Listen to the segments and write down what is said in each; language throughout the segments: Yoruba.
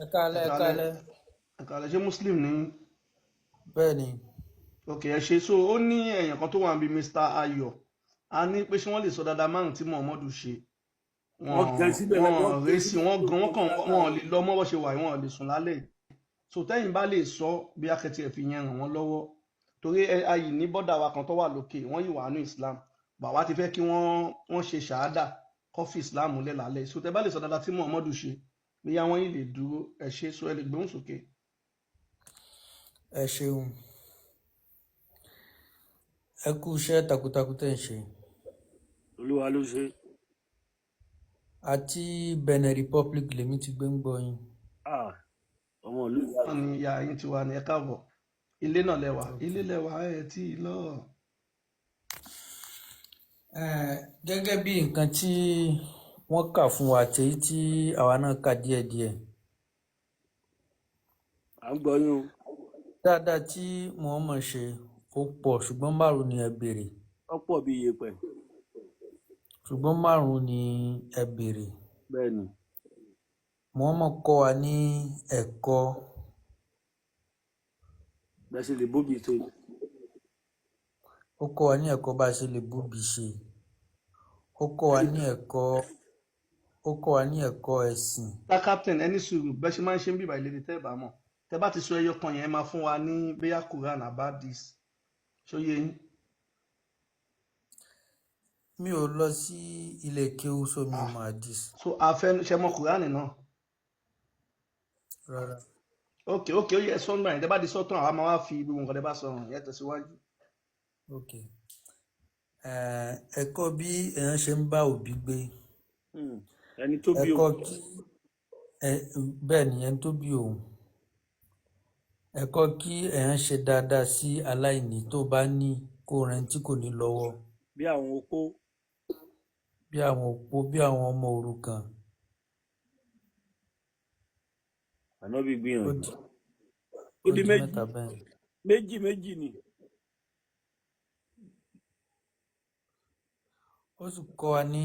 Ẹ káalẹ́, ẹ ẹ̀kálẹ́ káalẹ́. ẹ̀kálẹ́ ṣé muslim ní. Bẹ́ẹ̀ ni. Ok, ẹ ṣe. So ó ní èèyàn kan tó wà níbi Mr. Ayọ̀, a ní pé ṣé wọ́n lè sọ dáadáa márùn tí Muhammadu ṣe. wọ́n kẹ́ síbẹ̀ wọ́n Wọ́n kẹ́ rèsì síbẹ̀ wọ́n tó gan tó wọ́n kàn dáadáa wọ́n ni. lè lọ mọ́ bó ṣe wà yìí, wọ́n lè sùn lálẹ́ yìí. So tẹ́yìn bá lè sọ bí akẹ́tì ẹ̀ fi yẹn ràn wọ́n lọ́wọ́, torí ayì ní bọ́dà wa kan tó wà lókè wọ́n yìí wà ní Islam, bàbá ti fẹ́ kí wọ́n ṣe ṣàádà kọ́fì Islam lẹ̀ lálẹ́. So tẹ́ bá lè sọ dáadáa tí Muhammadu ṣe, bóyá wọ́n yìí lè dúró. Ẹ ṣe, so ẹ lè gbóhùn sókè. Ẹ ṣeun. Ẹ kú iṣẹ́ takuntakun tẹ́ ń ṣe. Olúwa ló ṣe. Àti Benin Republic lèmi ti gbé ń gbọ́ yín. Ọmọ ìlú ìyá Wọ́n ní ìyá yín ti wà ní ẹ káàbọ̀. Ilé náà lẹ́wà, ilé lẹ́wà ẹ̀ tí ì lọ. Gẹ́gẹ́ bí nǹkan tí wọ́n kà fún wa àtèyí tí àwa náà kà díẹ̀díẹ̀. à ń gbọ́ yín o. Dáadáa tí Muhammad ṣe ó pọ̀ ṣùgbọ́n márùn-ún ni ẹ béèrè. Ọ̀pọ̀ bíi iyepẹ̀. Ṣùgbọ́n márùn-ún ni ẹ béèrè. Bẹ́ẹ̀ ni. Muhammad kọ́ wa ní ẹ̀kọ́. Bẹ́ẹ̀ sì lè bóbi tó. Ó kọ́ wa ní ẹ̀kọ́ bá a ṣe lè bóbi ṣe. Ó kọ́ wa ní ẹ̀kọ́ ẹ̀sìn. Ta captain ẹni sùúrù bẹ́ẹ̀ ṣe máa ń ṣe ń bíbá ìlérí tẹ́ ẹ̀ bá mọ̀. Tẹ́ bá ti sọ ẹyọ kan yẹn, ẹ máa fún wa ní bóyá Quran about this. Ṣó yé yín? Mi ò lọ sí ilé kéwú so mi ò mọ hadith. So àfẹnusẹ mọ Quran náà. Rárá. Ok, ó yẹ sọ́nà yẹn. Tẹ́ bá di sọ́tàn àwa máa wá fi gbogbo nǹkan tẹ́ bá sọ hàn yẹn tẹ̀síwájú. Ok. Ẹ̀kọ́ bí èèyàn ṣe ń bá òbí gbé. Ẹni tó bí Ẹ̀kọ́ òun. kí bẹ́ẹ̀ ni ẹni tó bí òun. Ẹ̀kọ́ kí èèyàn ṣe dáadáa sí aláìní tó bá ní kó rẹni tí kò ní lọ́wọ́. Bí àwọn opó. Bí àwọn opó, bí àwọn ọmọ òrukàn. Ànábì gbìyànjú. Ó Ó di di méjì mẹ́ta bẹ́ẹ̀. méjì ni. Ó sì kọ́ wa ní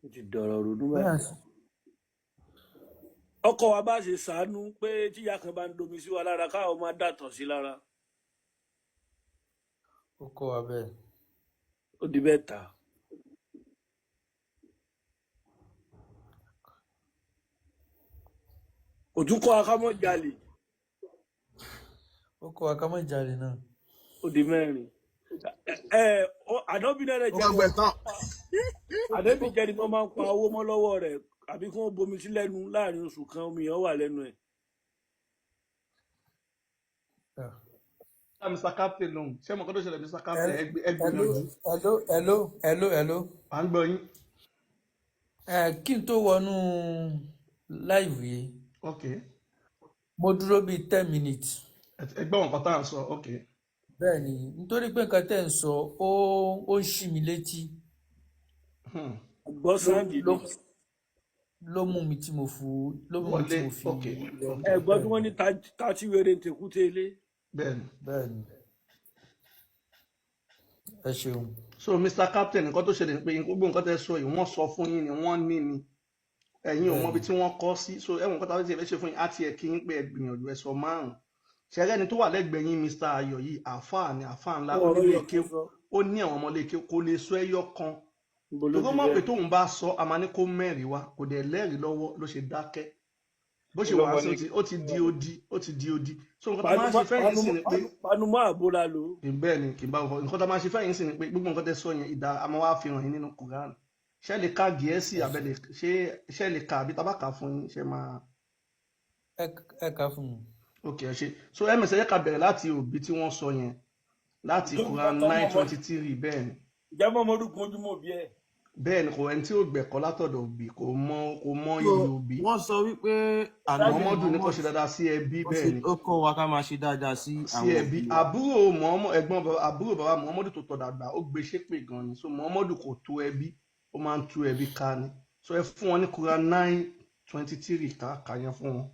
Ó ti dọ̀rọ̀ ronú báyìí. bẹ́ẹ̀ sì. Ọkọ wa bá ṣe ṣàánú pé tíyà kan bá ń domi sí wa lára káwọn máa dàtọ̀ sí lára. Ó kọ́ wa bẹ́ẹ̀. Ó di mẹ́ta. Òtún kọ́ akámọ́ jalè. Ó kọ́ wa ká má jalè náà. Ó di mẹ́rin. Ànábì náà rẹ̀ ó máa gbẹ tán. Ànábì jẹ́ ni wọ́n máa ń pa owó mọ́ lọ́wọ́ rẹ̀ àbí kí wọ́n bomi sí lẹ́nu láàrin oṣù kan omi yẹn wà lẹ́nu ẹ̀. Mr. Captain lòun ṣé mo kọ́ tó ṣẹlẹ̀ Mr. Captain ẹ gbìyànjú. Hello. À ń gbọ́ yín. Kí n tó wọnú láìwé yìí, Ok, mo dúró bíi 10 minutes. ẹ gbọ́ nǹkan tá à ń sọ. Ok. Bẹ́ẹ̀ ni nítorí pé nǹkan tẹ́ ń sọ ó ń ṣí mi létí. Gbọ́ sáǹdì ni. Ló mú mi tí mo fi Ok. Ẹ̀gbọ́n tí wọ́n ní tàtí wèrè tèkúté ilé. Bẹ́ẹ̀ni. Ẹ ṣeun. So Mr. Captain nǹkan tó ṣẹlẹ̀ ni pé gbogbo nǹkan tẹ́ sọ yìí wọ́n sọ fún yín ni wọ́n ní ni ẹ̀yin ò mọ ibi tí wọ́n kọ́ sí. So ẹ̀wọ̀n nǹkan táwọn ti fẹ́ ṣe fún yín á tiẹ̀ kí yín pé ẹ gbìyànjú ẹ sọ márùn-ún. Ṣẹ̀rẹ́ ni tó wà lẹ́gbẹ̀ẹ́ yín Mr. Ayọ̀ yìí àáfàá ni àáfàá ńlá ó ní àwọn ọmọléke kò lè sọ ẹyọ kan. Tó mọ̀ pé tóun bá sọ a máa ní kó mẹ́rin wá kò dẹ̀ lẹ́rìí lọ́wọ́ ló ṣe dákẹ́. Bó ṣe wà sí ó ti di odi. So nǹkan tó máa ń ṣe fẹ́yìn sí ni pé panumọ́ àbúrà lò. bẹ́ẹ̀ ni kì í bá wọ nǹkan tó máa ń ṣe fẹ́yìn sí ni pé gbogbo nǹkan tẹ́ sọ yẹn ìdá a máa wá fi hàn yín nínú Quran. Ṣé lè ka Gẹ̀ẹ́sì àbẹ̀lẹ̀ ṣé lè ka àbí tábàkà fún yín ṣe máa. Ẹ kà fún mi. Ok, ẹ ṣe. So ms ẹ ká bẹ̀rẹ̀ láti òbí tí wọ́n sọ yẹn láti Quran 9:23 bẹ́ẹ̀ ni. Ìjàmọ́ ọmọdún ojúmọ́ bí ẹ̀. Bẹ́ẹ̀ ni kò ẹni tí ó gbẹ̀kọ́ látọ̀dọ̀ òbí kò mọ iye òbí. wọ́n sọ wípé Muhammadu ní kò ṣe dáadáa sí ẹbí bẹ́ẹ̀ ni. ó kọ́ wa ká máa ṣe dáadáa sí àwọn ẹbí. Àbúrò bàbá Muhammadu tó tọ̀ dàgbà ó gbé ṣépè gan ni. So Muhammadu kò tó ẹbí ó máa ń tú ẹbí ká ni. So ẹ fún wọn ní Quran 9:23 ká yẹn fún wọn.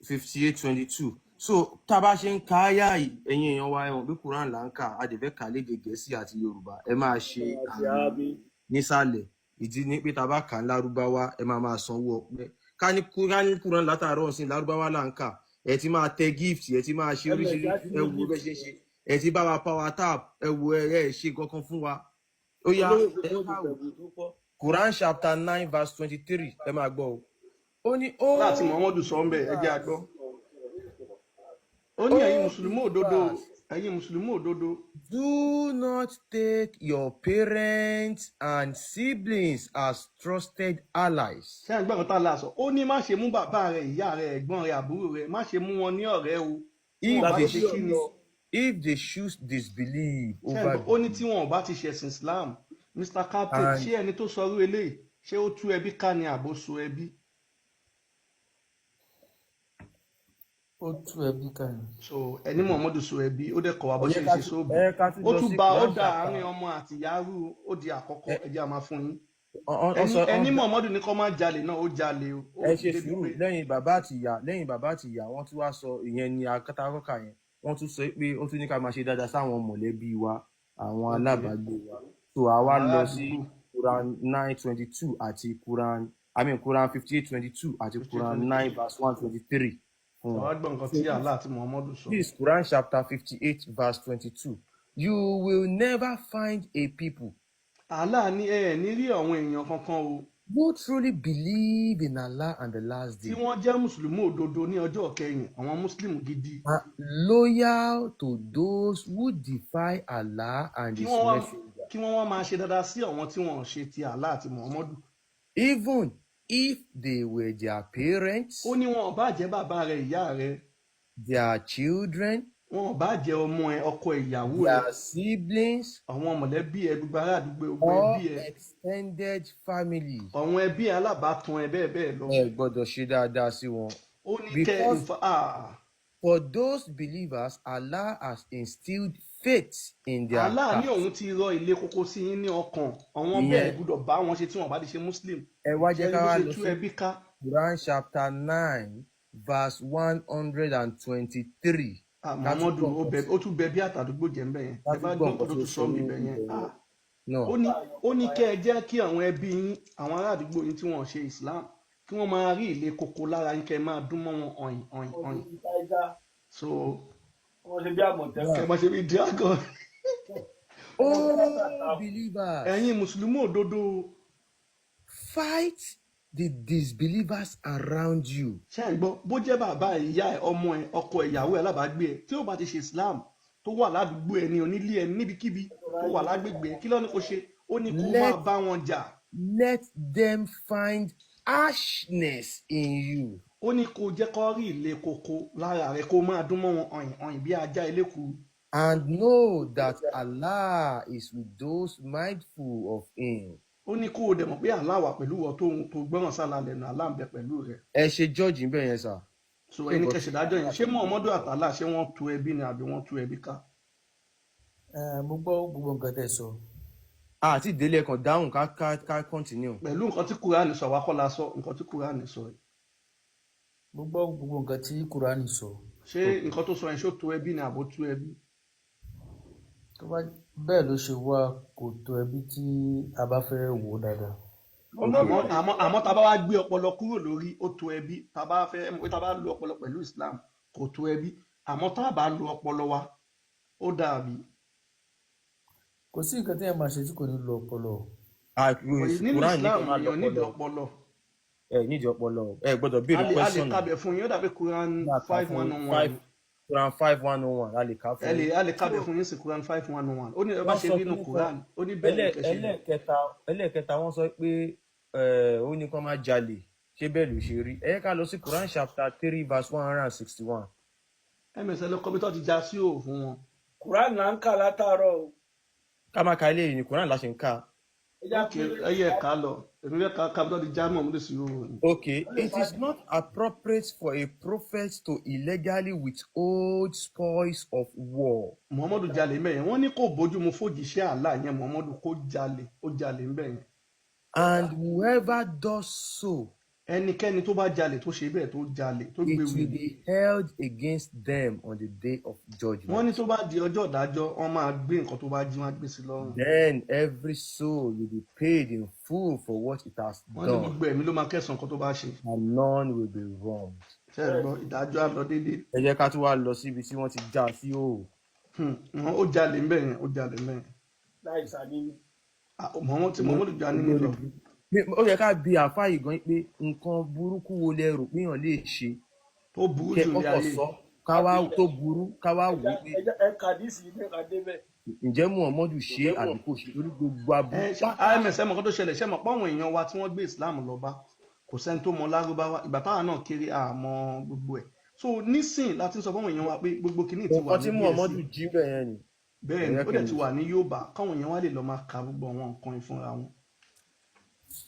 58:22. so tá a bá ṣe ń ka àyà yìí, ẹ̀yin èèyàn wa ẹ̀wọ̀n bí Quran là ń kà á dẹ̀ fẹ́ kà lédè Gẹ̀ẹ́sì àti Yorùbá ẹ máa ṣe àti àmì àmì nísàlẹ̀ ìdí ni pé tá a bá kà á lárúbáwá ẹ máa sanwó ọpẹ́ ká ní Quran látàárọ̀ ọ̀sìn lárúbáwá là ń kà ẹ ti máa tẹ gift ẹ ti máa ṣe oríṣiríṣi ẹ wo bẹ́ẹ̀ ṣe ń ṣe ẹ ti bá wa power tap ẹ wo ẹ ṣe kankan fún wa ó yá olówó ẹ tó ká wò bẹ̀rù tó pọ̀. Quran chapter 9 verse 23 ẹ máa gbọ́ o ó ní ó láti Muhammadu sọ ń bẹ̀ ẹ jẹ́ àgbọ́. Ó ní ẹ̀yin mùsùlùmí òdodo, ẹ̀yin mùsùlùmí òdodo. do not take your parents and siblings as trusted allies. Ṣé ẹ̀gbọ́n kan tá a la sọ? Ó ní má ṣe mú bàbá rẹ̀, ìyá rẹ̀, ẹ̀gbọ́n rẹ̀, àbúrò rẹ̀, má ṣe mú wọn ní ọ̀rẹ́ o. Tí wọn bá ti ṣe kí ni? If they choose disbelief Ṣé over ẹ̀gbọ́n ó ní tí wọn ò bá ti ṣẹ̀sìn Islam? Mr. Captain, And- ṣé ẹni tó sọrú eléyìí, ṣé ó tú ẹbí ká ni àbó so ẹbí? ó tú ẹbí ká ni. So ẹni Muhammadu so ẹbí, ó dẹ̀ kọ̀ wá bó Ẹ ṣe jẹ́ ń ká ṣe tún- sóòbù. ẹ ká tún Ó lọ tún sí ba ó Quran da chapter- àárín ọmọ àti yahoo, ó di àkọ́kọ́, ẹ jẹ́ a máa fún yín. ọ- ọ- Ẹni ọ- ẹni ọ- Muhammadu ní kó má jalè náà, ó jalè o. Ó ẹ ṣe débi sùúrù pé- lẹ́yìn bàbá àti ìyá wọ́n tún wá sọ ìyẹn ni akátàkọ́kà yẹn wọ́n tún sọ pé ó tún ní ká máa ṣe dáadáa sáwọn mọ̀lẹ́bí wa àwọn alábàágbé wa so àwa lọ sí Quran 9:22 àti Quran 58:22 àti Quran 9 verse 123 fún Àwa wa. gbọ́ nǹkan tí Allah àti Muhammadu sọ. This Quran chapter 58 verse 22. You will never find a people Allah ní ẹ ní rí àwọn èèyàn kankan o who truly believe in Allah and the last tí day wọ́n jẹ́ mùsùlùmí òdodo ní ọjọ́ kẹyìn, àwọn mùsùlùmí gidi. are loyal to those who defy Allah and Kí His wọ́n wá messenger, kí wọ́n wá máa ṣe dáadáa sí àwọn tí wọ́n ṣe ti Allah àti Muhammadu. even if they were their parents, Ó ní wọn ò bá jẹ́ bàbá rẹ̀, ìyá rẹ̀, their children, wọn ò bá jẹ́ ọmọ ẹ, ọkọ ẹ, ìyàwó ẹ, their siblings, àwọn mọ̀lẹ́bí ẹ, gbogbo ará àdúgbò, gbogbo or ẹbí ẹ, extended family. àwọn ẹbí ẹ, alábàátàn ẹ, bẹ́ẹ̀ bẹ́ẹ̀ lọ. Ẹ gbọ́dọ̀ ṣe dáadáa sí wọn. Ó ní kẹ́ Because for those believers, Allah has instilled faith in their Allah ní hearts. òun ti rọ ilé kókó sí yín ní ọkàn, àwọn Ìyẹn- bẹ́ẹ̀ gbọ́dọ̀ bá wọn ṣe tí wọ́n bá ti ṣe Muslim. Ẹ wá Ṣé jẹ́ rí ká bó wá ṣe lọ tú sí ẹbí ká? Quran chapter 9 verse 123. Muhammadu ó tún bẹ bí àtàdúgbò jẹ́ ńbẹ̀ yẹn. Ẹ bá gbọ́ nǹkan tó tún sọ mí bẹ̀ yẹn. No. Ó ní kẹ́ ẹ jẹ́ kí àwọn ẹbí yín, àwọn ará àdúgbò yín tí wọ́n ṣe Islam, kí wọ́n máa rí ilé kókó lára yín, kẹ́ ẹ máa dún mọ́ wọn ọ̀yìn ọ̀yìn ọ̀yìn. So wọ́n ṣe bí àmọ̀tẹ́kùn. kẹ́ ẹ máa ṣe bí dragon. Oh, believers, Ẹ̀yin mùsùlùmí òdodo, fight the disbelievers around you. ṣé ẹ gbọ́ bó jẹ́ bàbá ẹ̀, ìyá ẹ̀, ọmọ ẹ̀, ọkọ ẹ̀, ìyàwó ẹ̀, alábàágbé ẹ̀, tí ó bá ti ṣe Islam tó wà ládùúgbò ẹ̀ ní onílé ẹ̀ níbikíbi tó wà lágbègbè ẹ̀, kí ló ní kó ṣe? Ó ní kó máa bá wọn jà. Let them find harshness in you. Ó ní kó jẹ́ kó rí ilé kókó lára rẹ̀, kó máa dún mọ́ wọn ọ̀yìn ọ̀yìn bí ajá eléku. And know that Allah is with those mindful of Him. Ó ní kó o dẹ̀ mọ̀ pé Allah wà pẹ̀lú wọ tó gbọ́ràn sálà lẹ́nu, Allah ń bẹ pẹ̀lú rẹ̀. Ẹ ṣe judge níbẹ̀ yẹn sà. So ẹni kẹsìdájọ́ yẹn, ṣé Muhammadu àtàlà ṣé wọ́n tú ẹbí ni àbí wọ́n tú ẹbí ká? Mo gbọ́ gbogbo nǹkan tẹ́ sọ. Àti ìdílé kan dáhùn ká continue. Pẹ̀lú nǹkan tí Kúránì sọ, àwa kọ́ la sọ nǹkan tí Kúránì sọ yìí. Mo gbọ́ gbogbo nǹkan tí Kùránì sọ. Ṣé nǹkan tó sọ yẹn ṣó tú ẹbí ni àbó tú ẹbí? Tó bá bẹ́ẹ̀ ló ṣe wá kò tó ẹbí tí a bá fẹ́ wò ó dáadáa. Àmọ́ tá a bá wá gbé ọpọlọ kúrò lórí ó tó ẹbí, tá a bá lo ọpọlọ pẹ̀lú Islam kò tó ẹbí, àmọ́ tá a bá lo ọpọlọ wa ó dàbí. Kò sí nǹkan tí ẹ máa ṣe tí kò ní lo ọpọlọ. Nínú Quran ní Islam kí n máa èèyàn nídìí lọ́pọlọ. ọpọlọ. Ẹ nídìí ọpọlọ. Ẹ gbọ́dọ̀ béèrè A lè question. kábẹ̀ fún yín, ó dàbí Quran 5101. Quran 5101 a lè kà fún yín. A lè kábẹ̀ fún yín sí Quran 5101. Ó ní ẹ bá ṣe nínú Quran, ó ní bẹ́ẹ̀ ní kẹ̀ṣẹ̀. ẹlẹ́ẹ̀kẹta wọ́n sọ pé ó ní kí wọ́n má jalè ṣé bẹ́ẹ̀ ló ṣe rí. Ẹ ká lọ sí Quran chapter 3 verse 161. MSN ló kọ́ bí tó ti já sí òò fún wọn. Quran là ń kà látàárọ̀ o. Ká má ka eléyìí ní Quran la ṣe ń kà. Ẹyẹ ẹ̀ka lọ, èmi fẹ́ ká bí tó ti já mọ̀ mú sí òò ni. Okay, it is not appropriate for a prophet to illegally withhold spoils of war. Muhammadu jalè ń bẹ̀ yẹn, wọ́n ní kò bójú mu fòjìṣẹ́ Allah yẹn, Muhammadu kó jalè, ó jalè ń bẹ̀ yẹn. And whoever does so ẹnikẹ́ni tó bá jalè tó ṣe bẹ́ẹ̀ tó jalè tó gbé it will wèrè be held against them on the day of wọ́n ní judgment. tó bá di ọjọ́ ìdájọ́ wọ́n máa gbé nǹkan tó bá jí wọ́n á gbé sí lọ́rùn Then every soul will be paid in full for what it has wọ́n ní done, gbogbo ẹ̀mí ló máa kẹsàn-án nǹkan tó bá ṣe and none will be wronged. ṣe é gbọ́ ìdájọ́ á lọ déédéé Ẹ jẹ́ ká tún wá lọ síbi tí wọ́n ti já sí òòrùn. ó jalè ń bẹ̀ yẹn ó jalè ń bẹ̀ yẹn láì sàní. Muhammadu já nínú lọ Ó yẹ ká bi àáfàá yìí gan pé nǹkan burúkú wo lẹ rò pé èèyàn lè ṣe tó burú kẹ jù ní kọ́kọ́ ayé sọ ká wá tó burú ká wá wò ó pé ẹ kàdísì ilé ká débẹ̀. ǹjẹ́ Muhammadu ṣe é àbí kò ṣe lórí gbogbo aburú. IMS ẹmọ kan tó ṣẹlẹ̀ ṣẹmọ páwọn èèyàn wa tí wọ́n gbé Islam lọ bá kò sẹ́ni tó mọ lárúbáwá ìgbà táwa náà kéré àmọ́ gbogbo ẹ̀ so nísìn láti sọ fáwọn èèyàn wa pé gbogbo kìíní ti wà nǹkan tí ní Muhammadu BSc jí bẹ́ẹ̀ yẹn ni. bẹ́ẹ̀ ni ó dẹ̀ ti wà ní Yorùbá káwọn èèyàn wa lè lọ máa ka gbogbo àwọn nǹkan ìfúnra wọn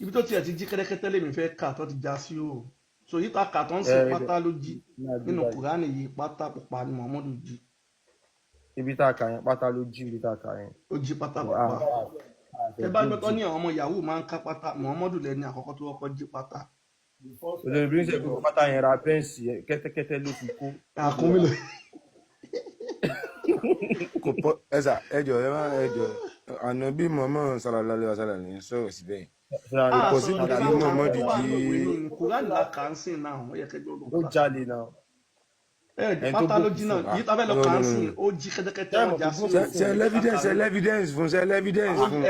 ibi tó tiẹ̀ ti jí kẹ́tẹ́kẹ́tẹ́ lèmi fẹ́ kà tó ti já sí o so yíta kà tó ń sìn pátá ló jí nínú Kùránì yìí pátá pupa ni Muhammadu jí Ibi tá a kà yẹn pátá ló jí ibi tá a kà yẹn. ó jí pátá pupa ẹ bá gbẹ́tọ́ ní àwọn ọmọ Yahoo máa ń ká pátá Muhammadu lẹ́ni àkọ́kọ́ tó kọ́kọ́ jí pátá olórí bí ń ṣe pé pátá yẹn ra bẹ́ǹsì kẹ́tẹ́kẹ́tẹ́ ló fi kó. àkúnmílẹ̀ kò pọ ẹsà ẹjọ ẹ má ẹjọ ànábì Muhammad sallallahu alaihi wasallam ní sọ̀rọ̀ síbẹ̀ kò sí ìgbà tí Muhammad jí Kùránì la kà ń sìn náà ó yẹ kẹjọ ó olùkọ́ jalè náà. pátá ló jí náà yìí tábẹ́ lọ kà ń sìn ó jí kẹ́tẹ́kẹ́tẹ́ ọjà sí ṣe evidence fún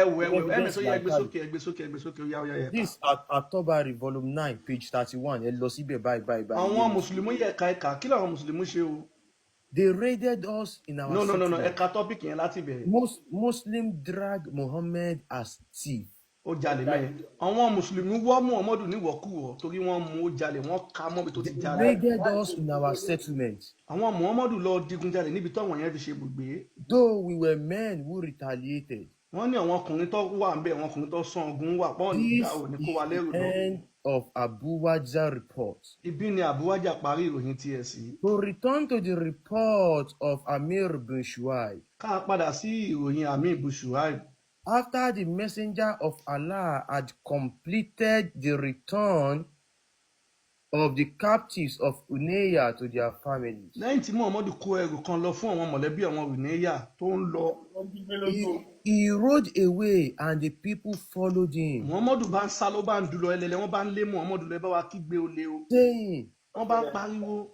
ẹwù ẹmẹ sọ yẹ ẹgbẹ́ sókè ó yá ó yá yẹ. This At-Tabari volume 9 page 31 ẹ lọ síbẹ̀ báyìí. àwọn mùsùlùmí yẹ ẹ̀ka kí làwọn mùsùlùmí ṣe o. They raided us in our no settlement. ẹ̀ka tọ́pìkì yẹn láti bẹ̀rẹ̀. Muslim drag Muhammad as thief. ó jalè mẹ́yìn àwọn mùsùlùmí wọ́ Muhammadu níwọ̀kúwọ̀ torí wọ́n mú ó jalè wọ́n ka mọ́bi tó ti jalè. Raided us in our settlement. àwọn Muhammadu lọ digunjalè níbi táwọn yẹn fi ṣe gbùgbé. Though we were men who retaliated. wọ́n ní àwọn ọkùnrin tó wà ń bẹ̀ àwọn ọkùnrin tó sán ogun wà pọ́n ìgbà ò ní kó wa lẹ́rù lọ. End of Abu Wajah report. ibi ni Abu Wajah parí ìròyìn tiẹ̀ sí. To return to the report of Amir bin Shuaib. ká padà sí ìròyìn Amir bin Shuaib. After the messenger of Allah had completed the return of the captives of Unayya to their families, lẹ́yìn tí Muhammadu kó ẹrù kan lọ fún àwọn mọ̀lẹ́bí àwọn Unayya tó ń lọ. he rode away and the people followed him, Muhammadu bá ń sá ló bá ń dúró ẹlẹ́lẹ́ wọ́n bá ń lé Muhammadu lọ ẹ bá wa kígbe olè o. saying, wọ́n bá ń pariwo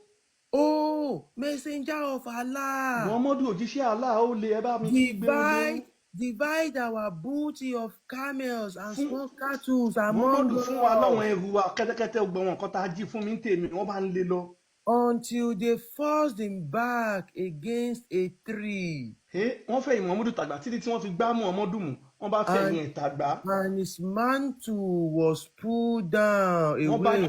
"Oh, messenger of Allah, Muhammadu òjíṣẹ́ Allah ó lè ẹ bá mi kígbe olè o. divide our booty of camels and small cattle among Muhammadu fún wa láwọn us ẹrù wa kẹ́tẹ́kẹ́tẹ́ gbọ́n wọn kan tá a jí fún mi ń tèmi wọ́n bá ń lé lọ. until they forced him back against a tree. wọ́n fẹ̀yìn Muhammadu tàgbà títí tí wọ́n fi gbá Muhammadu mú wọ́n bá fẹ̀yìn ẹ̀ tàgbà. And his mantle was pulled down away wọ́n bá from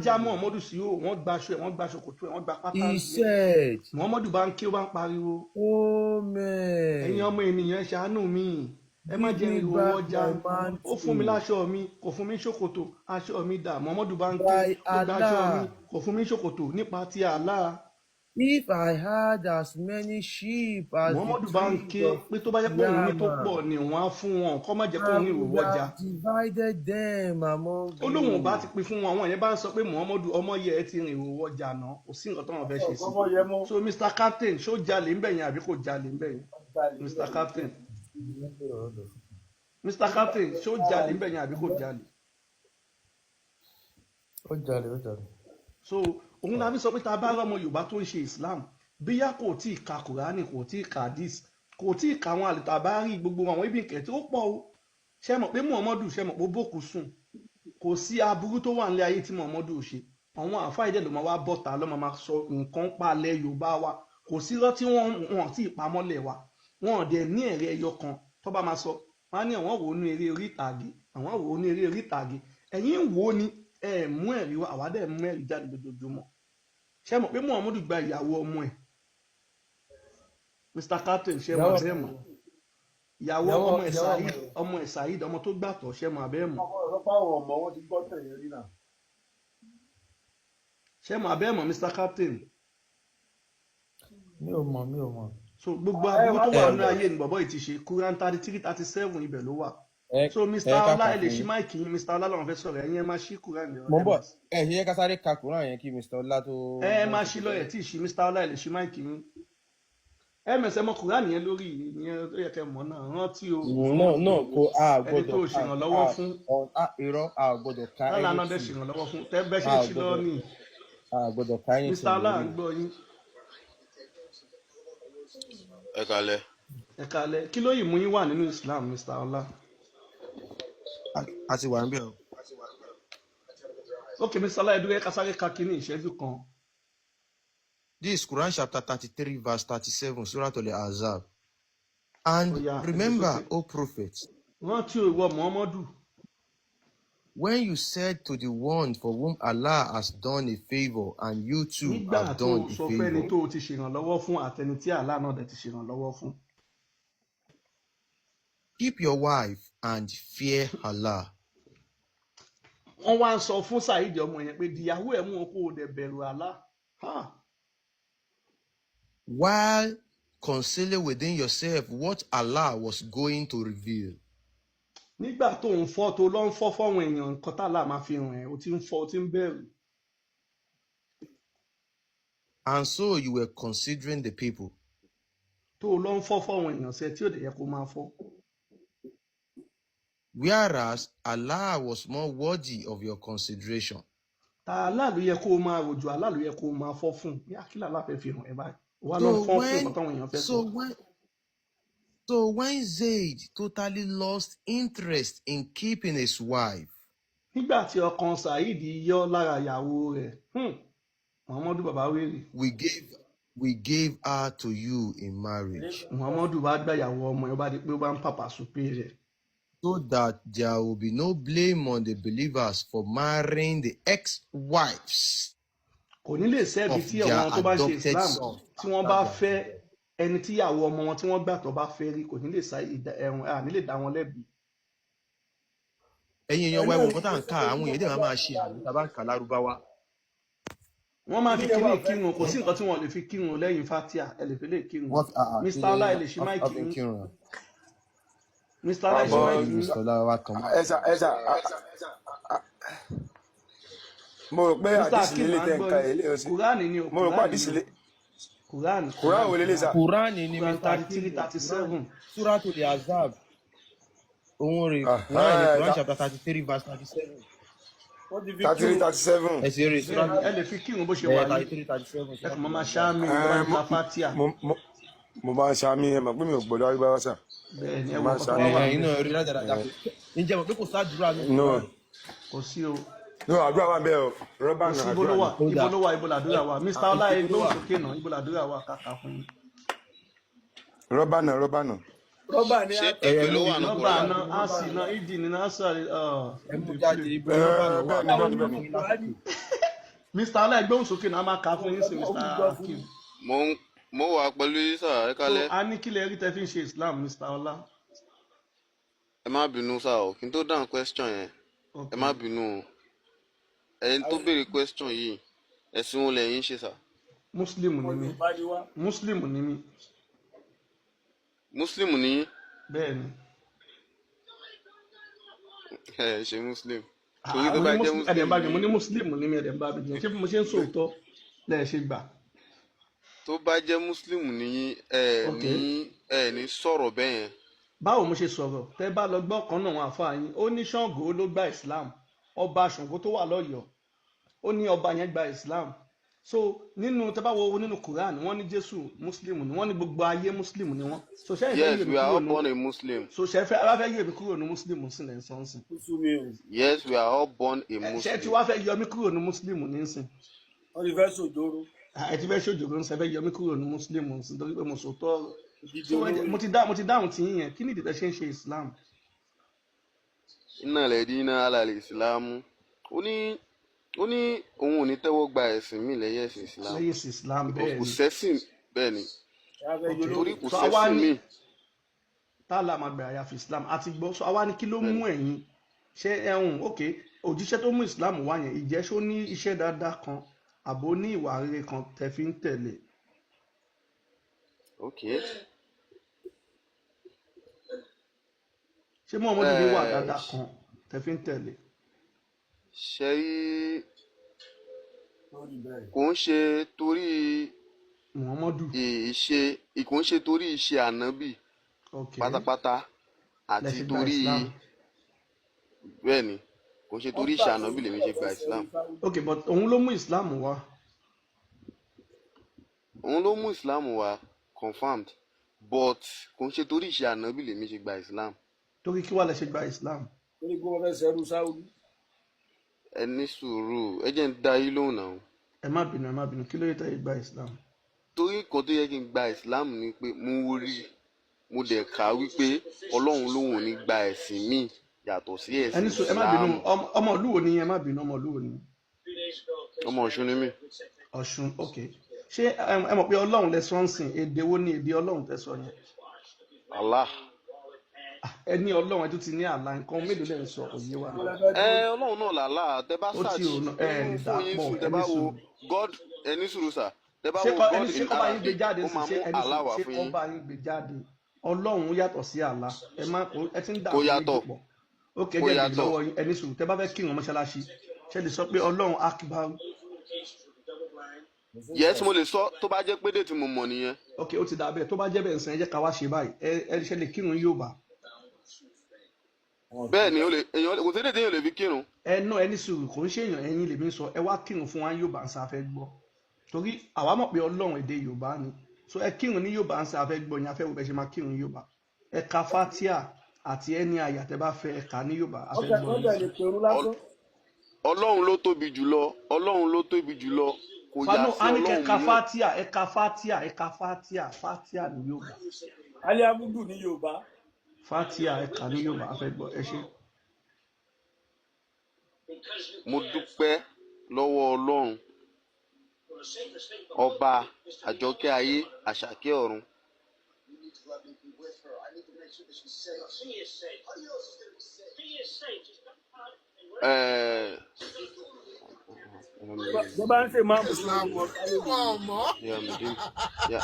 já him. Muhammadu sí o wọ́n gba aṣọ ẹ̀ wọ́n gba ṣòkòtò ẹ̀ wọ́n gba pátá He ẹ̀. said, Muhammadu bá ń ké ó bá ń pariwo "Oh ẹ̀yin man, ọmọ ènìyàn ẹ ṣàánú mi ẹ má jẹ́ give me ìrò back ọjà my mantle. ó fún mi láṣọ mi kò fún mi ṣòkòtò aṣọ mi dà Muhammadu bá ń ké By ó gba aṣọ mi Allah, kò fún mi ṣòkòtò nípa ti Allah. if I had as many sheep as Muhammadu the bá ń trees ké of pé tó bá jẹ́ pé òun ní tó Yama, pọ̀ ni wọ́n á fún wọn kọ́ má jẹ́ kó I òun ní ìrò would ọjà. have divided them among ó lóun ò bá you." ti pín fún wọn àwọn yẹn bá ń sọ pé Muhammadu ọmọ yẹ ẹ ti rìn ìrò ọjà náà kò sí nǹkan tó wọn fẹ́ ṣe sí. ọmọ yẹn mọ́. So Mr. Captain ṣó jalè ń bẹ̀yìn àbí kò jalè ń bẹ̀yìn Mr. Captain Mr. Captain ṣó jalè ń bẹ̀yìn àbí kò jalè. ó jalè. So òun la fi sọ pé tá a bá rọmọ Yorùbá tó ń ṣe Islam bíyà kò tí ì ka Kùránì kò tí ì ka hadith kò tí ì ka àwọn àlùtàbárì gbogbo àwọn ibi ìkẹtì ó pọ̀ o ṣe mọ̀ pé Muhammadu ṣe mọ̀ pé ó bòkú sùn kò sí aburú tó wà nílé ayé tí Muhammadu ò ṣe àwọn àfáà ìdẹ ló máa wá bọ́ta ló máa sọ nǹkan palẹ̀ Yorùbá wa kò sí lọ tí wọ́n tí ì pamọ́lẹ̀ wa wọn ò dẹ̀ ní ẹ̀rí ẹyọ kan tó bá máa sọ wọn á ní àwọn wò ó ní eré orí ìtàgé àwọn wò ó ní eré orí ìtàgé ẹ̀yin wò ó ní ẹ̀ mú ẹ̀rí wa àwa dẹ̀ mú ẹ̀rí jáde lójoojúmọ́ ṣe mọ̀ pé Muhammadu gba ìyàwó ọmọ ẹ̀ Mr. Captain ṣe mọ̀ abẹ́ mọ̀ ìyàwó ọmọ ẹ̀ Saheed ọmọ tó gbàtọ̀ ṣe mọ̀ abẹ́ mọ̀ ọ̀pọ̀ àwọn ọmọ wọn ti gbọ́ tẹ̀yẹ rí náà. ṣe mọ̀ abẹ́ mọ̀ Mr. Captain. mi ò mọ̀. So gbogbo aburú tó wà nínú ayé ni bọ̀bọ̀ yìí ti ṣe Quran 33-37 ibẹ̀ ló wà so Mr. ká Ọlá kà ẹ lè fún ṣí yín. máìkì yín Mr. Ọlá làwọn fẹ́ sọ̀rọ̀ ẹ̀yin ẹ máa ṣí Quran mo ń ẹ bọ̀ máa ẹ ṣe yẹ ká sáré ka Quran yẹn kí Mr. Ọlá tó ẹ bọ́ máa sí ṣí ti lọ́yẹ̀ bẹ̀rẹ̀. tí ì ṣí Mr. Ọlá ẹ lè ṣí máìkì yín ms ẹ mọ Quran yẹn lórí ìyẹn tó yẹ kẹ́ mọ̀ náà rántí o náà kó a ẹni tó gbọ́dọ̀ ṣèrànlọ́wọ́ fún irọ́ a gbọ́dọ̀ ka lọ́la náà dẹ̀ anything ṣèrànlọ́wọ́ fún tẹ́ bẹ́ ṣe a ń ṣí lọ́wọ́ ní gbọ́dọ̀ ka Mr. anything Ọlá à lórí ń gbọ́ yín ẹ kalẹ̀. ẹ kalẹ̀ kí ló yìí mú yín wà nínú Islam Mr. Ọlá a ti wà ń bẹ̀ o. ok Mr. Ọlá ẹ dúró ká sáré ka kínní ìṣẹ́jú kan This is Quran chapter 33 verse 37 Surah Al-Ahzab. ó And yá ẹ gbé remember, sókè O prophet, rántí ìwọ Muhammadu when you said to the one for whom Allah has done a favor and you too nígbà have tó done a sọ fẹ́ni favor, tó o ti ṣèrànlọ́wọ́ fún àtẹni tí Allah náà dẹ̀ ti ṣèrànlọ́wọ́ fún keep your wife and fear Allah. wọ́n wá ń sọ fún Saheed ọmọ yẹn pé dìyàwó ẹ̀ mú o kó o dẹ̀ bẹ̀rù Allah While concealing within yourself what Allah was going to reveal. nígbà tó ń fọ́ tó lọ ń fọ́ fọ́wọn èèyàn nǹkan tá Allah máa fi hàn ẹ́ o ti ń fọ́ o ti ń bẹ̀rù And so you were considering the people. tó lọ ń fọ́ fọ́wọn èèyàn sẹ́ tí ò dẹ̀ yẹ kó máa fọ́ Whereas Allah was more worthy of your consideration. tá Allah ló yẹ kó o máa rojọ́ Allah ló yẹ kó o máa fọ́ fún bí akílà Allah fẹ́ fi hàn ẹ́ báyìí wà lọ ń fọ́ fún nǹkan táwọn èèyàn fẹ́ sọ. So when Zaid totally lost interest in keeping his wife, nígbà tí ọkàn Saheed yọ lára ìyàwó rẹ̀ Muhammadu bàbá wèrè we gave her to you in marriage, Muhammadu bá gbà ìyàwó ọmọ ẹ̀ ó bá di pé ó bá ń pàpà sùpé rẹ̀ so that there will be no blame on the believers for marrying the ex-wives kò ní lè sẹ́bi of tí their àwọn tó bá ń ṣe adopted Islam sons tí wọ́n bá after their fẹ́ ẹni tí ìyàwó ọmọ wọn tí wọ́n gbà tó bá fẹ́ rí kò ní lè sa ẹ̀rùn ní lè dá wọn lẹ́bi. ẹ̀yin èèyàn wa ẹ̀wọ̀n nǹkan tá à ń kà àwọn èèyàn dẹ̀ máa ṣe àmì tá a bá ń kà lárúbáwá. wọ́n máa fi kíní kírun kò sí nǹkan tí wọ́n lè fi kírun lẹ́yìn fatia ẹ lè fi lè kírun Mr. Ọlá ẹ lè ṣí máìkì yín Mr. Ọlá ẹ ṣí máìkì yín. Mr. Ọlá wa kàn mọ́. ẹsà mo rò pé Mr. àdìsí Akeem lélẹ̀ à ń tẹ̀ ń gbọ́ ka yín ilé ọ̀sìn Kùránì ni o mo rò pé Kùránì àdìsí ni lé o Kùránì Quran wo lélẹ̀ sà. Kùránì ni Quran Mr. 33:37 Surah Al-Ahzab. Òun rè Ah, Quran ni Quran ah, chapter 33 verse 37. wọ́n ti fi 33 37. Ẹ sì rè Surah ẹ lè fi kírun bó ṣe wà yìí 33 37. ẹ kàn máa ṣáàmì ìjọba nípa fatia mo máa ń ṣàmì ẹ̀ mọ̀ pé mi ò gbọ́dọ̀ arígbáwá sà. bẹ́ẹ̀ ni ẹ Mo wọ máa ń ọkọ tó ṣàmì wà Ẹ̀yin níbẹ̀ náà rí rádaràdà. Ǹjẹ́ mọ̀ pé kò sádùúrà ní no Quran? kò sí o no àdúrà wà bẹ́ẹ̀ o rọ́bà kò sí náà ibo ló àdúrà wà ni. ibo ló wà ibo làdúrà wà Mr. Ọlá ẹ gbóhùn sókè náà ibo làdúrà wà kàkà fún yín. rọ́bà náà rọ́bà ní ṣé àtẹ èpè ló wà ní nọ́mbà Quran? náà á sì náà ìdí ni náà sọ̀rọ̀ Ẹ mú jáde ibo ní ọba náà wà bẹ́ẹ̀ ni, láwọn bẹ́ẹ̀ ni. ọmọ yín Mr. Ọlá ẹ gbóhùn sókè náà á máa kà á fún yín sí Mr. Akeem. mo wà pẹ̀lú yín sà ẹ so kalẹ̀. a ní kílẹ̀ rí tẹ́ fi ń ṣe Islam Mr. Ọlá. ẹ má bínú sà o kí n tó dáhùn question yẹn ẹ má bínú o ẹni tó béèrè question yìí ẹ̀sìn wo lẹ̀yin ń ṣe sà? Muslim ni mí bá ní wá. Muslim ni mí Muslim ni yín? bẹ́ẹ̀ ni. ẹ ṣe Muslim torí tó bá jẹ́ ẹ̀dẹ̀ bá mi mo ní Muslim Muslim ni mí ẹ̀dẹ̀ bá mi jẹ́ ṣé mo ṣe ń sòótọ́ lẹ́ẹ̀ ṣe gbà. tó bá jẹ́ Muslim ni yín ẹ ní sọ̀rọ̀ bẹ́ẹ̀ yẹn. báwo mo ṣe sọ̀rọ̀ tẹ́ bá lọ gbọ́ kan náà wọn àfa yín ó ní Ṣàngó ló gba Islam ọba Ṣàngó tó wà lọ́yọ̀ọ́ ó ní ọba yẹn gba Islam so nínú tẹ́ bá wo nínú Quran wọ́n ní Jésù Muslim ni wọ́n ní gbogbo ayé Muslim ni wọ́n so ṣe ìfẹ́ Yes, yèmí we are kúrò all born ní a Muslim. so ṣe fẹ́ wá fẹ́ yèmí kúrò ní Muslim sílẹ̀ sọ́nsìn ó sú mi o Yes, we are all born a ṣe tí Muslim. wá fẹ́ yọ mí kúrò ní Muslim nísìn wọ́n ti fẹ́ sòjóró ẹ ti fẹ́ ṣòjò ló ń sẹ́fẹ́ yọ mí kúrò ní Muslim nísìn torí pé mo sòótọ́ ọ̀rọ̀ ìdíje so olórí. mo ti dáhùn tí yín yẹn kí ni ìdí tẹ́ ṣe ń ṣe Islam. Inna ladina ala al-Islamu. Ó ní òun ò ní tẹ́wọ́ gba ẹ̀sìn mi lẹ́yìn ẹ̀sìn Islam. lẹ́yìn sí Islam Because bẹ́ẹ̀ kò ni sẹ́sìn bẹ́ẹ̀ ni. Ẹ fẹ́ yọ Torí olórí. kò So àwa sẹ́sìn ní- mi. tálà máa gbà àyàfi Islam àti gbọ́ so àwa ní kí ló mú ẹ̀yin ṣé ẹ̀hún ok òjíṣẹ́ tó mú Islam wá yẹn ìjẹ́ ṣó ní iṣẹ́ dáadáa kan àbó ní ìwà rere kan tẹ́ fi ń tẹ̀lé. Okay. ṣé Muhammadu ní wà dáadáa kan tẹ́ fi ń tẹ̀lé. ṣe rí kò ń ṣe torí Muhammadu kò ń ṣe torí ìṣe ànábì pátápátá àti lẹ́sìn gba torí Islam. bẹ́ẹ̀ ni kò ń ṣe torí ìṣe ànábì lèmi ṣe gba Islam. ok but òun ló mú Islam wá. òun ló mú Islam wá confirmed but kò ń ṣe torí ìṣe ànábì lèmi ṣe gba Islam. torí kí wàá lẹ ṣe gba Islam. torí pé wọ́n fẹ́ ṣẹrú Sáúdí. ẹ ní sùúrù ẹ jẹ́ ń dá yín lóhùn náà. ẹ má bínú kí ló yẹ tẹ́ gba Islam. torí nǹkan tó yẹ kí n gba Islam ni pé mo rí mo dẹ̀ kà wípé Ọlọ́run lòun ò ní gba ẹ̀sìn míì yàtọ̀ sí ẹ̀sìn ẹni sọ ẹ má bínú Islam. ọmọ ìlú wo ni ẹ má bínú ọmọ ìlú wo ni. ọmọ Ọ̀ṣun ni mí. Ọ̀ṣun ok ṣé ẹ mọ̀ pé Ọlọ́run lẹ sọ ń sìn èdè wo ni èdè Ọlọ́run tẹ́ sọ yẹn. Allah. ẹ ní Ọlọ́run ẹ tún ti ní àlá nǹkan mélòó lẹ ń sọ òye wa. Ọlọ́run náà làlá tẹ bá ó ti rò ẹ lè dà fún yín pọ̀ sùn tẹ ẹni bá wo sùn. God ẹni sùúrù sà tẹ bá ṣé wo kọ́ God ẹni ṣé in kọ́ bá yín gbé Arabic jáde ó sí máa ṣé mú ẹni Allah sùn wá ṣé fún kọ́ yín. bá yín gbé jáde Ọlọ́run yàtọ̀ sí àlá ẹ má ẹ ti ń dà Kò méjì yàtọ̀. pọ̀ ó Kò kẹjẹ ìdí yàtọ̀. lọ́wọ́ yín ẹni sùn tẹ bá fẹ́ kírun mọ́ṣáláṣí ṣe lè sọ pé Ọlọ́run akbar. Yes mo lè sọ tó bá jẹ́ pé dé tí mo mọ̀ nìyẹn. ok ó ti dà bẹ́ẹ̀ tó bá jẹ́ bẹ́ẹ̀ sìn ẹ jẹ́ ká wá ṣe báyìí ẹ ṣe lè kírun Yorùbá. bẹ́ẹ̀ ni kò sí èdè téèyàn lè fi kírun. ẹ ná ẹni sùúrù kò ń ṣe èèyàn ẹ̀yin lèmi ń sọ ẹ wá kírun fún wa Yorùbá ń sáfẹ́ gbọ́ torí àwa mọ̀ pé Ọlọ́run èdè Yorùbá ni so ẹ kírun ní Yorùbá ń sáfẹ́ gbọ́ yín afẹ́ wo bẹ́ẹ̀ ṣe máa kírun Yorùbá ẹ ka Fatia àti ẹni àyà tẹ bá fẹ́ ẹ kà ní Yorùbá afẹ́ gbọ́ wọ́n bẹ̀ lè pèrú lásán. Ọlọ́run ló tóbi jùlọ Ọlọ́run ló tóbi jùlọ kò yà fanu sí a ní kẹ Ọlọ́run ka mìíràn. Fatia ẹ ka Fatia ẹ ka Fatia ní Yorùbá alẹ́ amúdù ní Yorùbá. Fatia ẹ kà ní Yorùbá afẹ́ gbọ́ ẹ ṣe. mo dúpẹ́ lọ́wọ́ Ọlọ́run ọba àjọkẹ́ ayé àṣàkẹ́ ọ̀run. tó bá ń ṣe máa mú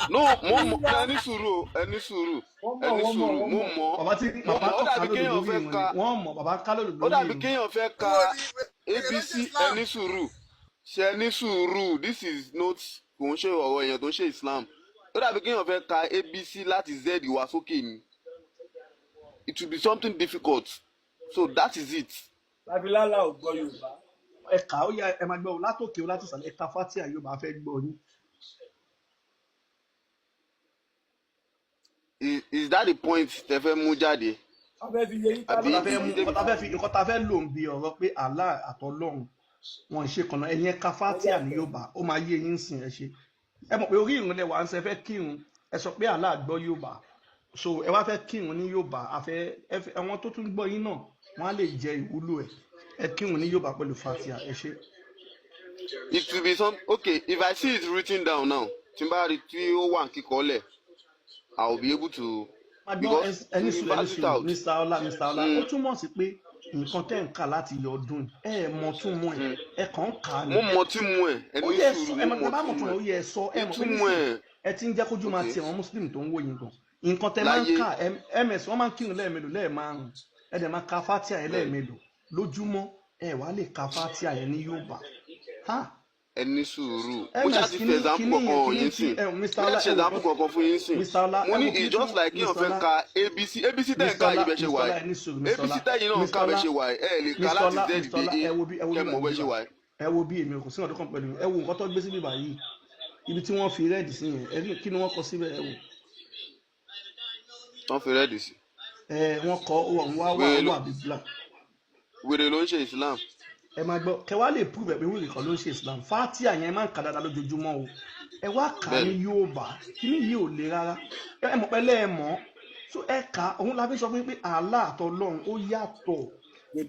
No, mo mọ ẹni sùúrù ẹni sùúrù mo mọ bàbá tí mo bàbá mọ ó tó ká dàbí lórí kéèyàn lórí fẹ́ ìwọ̀n ka ni wọ́n mọ̀ bàbá ká lórí ó lórí dàbí ìwọ̀n. kéèyàn fẹ́ ka ABC ẹni sùúrù ṣe ẹni sùúrù this is not kò ń ṣe ọ̀rọ̀ èèyàn tó ń ṣe Islam ó dàbí kéèyàn fẹ́ ka ABC láti Z wá sókè ni it will be something difficult so that is it. lábílálà ò gbọ́ Yorùbá. ẹ kà ó yá ẹ máa gbọ́ látòkè ó láti sàlẹ̀ ẹ ka Fatia Yorùbá fẹ́ gbọ́ yín. Is that the point tẹ fẹ́ mú jáde. wọ́n fẹ́ fi yé yín ká Àbí- nǹkan tá a fẹ́ lò ń bi ọ̀rọ̀ pé Allah àtọlọ́run wọn ṣe kànáà ẹ̀yin ẹ ka Fatia ní Yorùbá ó máa yé yín sìn ẹ ṣe ẹ mọ̀ pé orí ìrun lẹ wà ń ṣe fẹ́ kírun ẹ sọ pé Allah gbọ́ Yorùbá so ẹ wá fẹ́ kírun ní Yorùbá àwọn tó tún gbọ́ yín náà wọ́n á lè jẹ ìwúlò ẹ kírun ní Yorùbá pẹ̀lú Fatia ẹ ṣe. It will be some okay if I see it written down now tí n bá rí tí ó wà kíkọ́lẹ̀ I will be able to. Magbọ́n ẹni sùn ẹni it sùn out. Mr. Ọlá ó túmọ̀ sí pé nǹkan tẹ́ ń kà láti yọ ọdún ẹ mọ̀ tún mọ̀ ẹ kàn ń kà á mo ní. mọ tí mu ẹ ó ẹni yẹ sùúrù ẹ mo mọ̀ bá mọ mọ̀ tí tún mu ó yẹ sọ ẹ mọ̀ pé ìtumọ̀ nísìnyí ẹ ẹ ti ń jẹ́ kójú máa ti àwọn Muslim tó ń wò yín gan nǹkan tẹ́ máa ń Láyé. kà ms wọ́n máa ń kírun lẹ́ẹ̀mélòó lẹ́ẹ̀márùn ẹ dẹ̀ máa ka Fatia ẹ lẹ́ẹ̀mélòó lójúmọ́ ẹ wàá lè ka Fatia ẹ ní Yorùbá ẹni sùúrù mo ms ṣáà ti fi example kankan yín sìn mo ṣáà ti ṣe example kankan fún yín sìn Mr. Ọlá mo ní ẹ wo kí it's just like kéèyàn fẹ́ ka ABC tẹ̀ ń ká yìí bẹ́ẹ̀ ṣe wà yìí ABC tẹ̀yìn náà ń ká bẹ́ẹ̀ ṣe wà yìí ẹ lè ka láti Z dé A kẹ́ mọ̀ bẹ́ẹ̀ ṣe wà yìí. ẹ wo bí èmi kò sí ọdún kan pẹ̀lú ẹ wo nǹkan tó gbé síbí báyìí ibi tí wọ́n fi rẹ́ẹ̀dì sí yẹn ẹ rí kí ni wọ́n kọ síbẹ̀ ẹ wò wọ́n fi rẹ́ẹ̀dì sí. wọ́n kọ òun wà bí black wèrè ló ń ṣe Islam. ẹ máa gbọ́ kẹ wá lè prove ẹ pé wíìrì kan ló ń ṣe Islam Fatia yẹn máa ń kà dáadáa lójoojúmọ́ o ẹ wá kà á ní Yorùbá kíní yìí ò le rárá ẹ mọ̀ pẹ́lẹ́ ẹ mọ̀ so ẹ kà á òun la fi sọ fún yín pé Allah àtọlọ́run ó yàtọ̀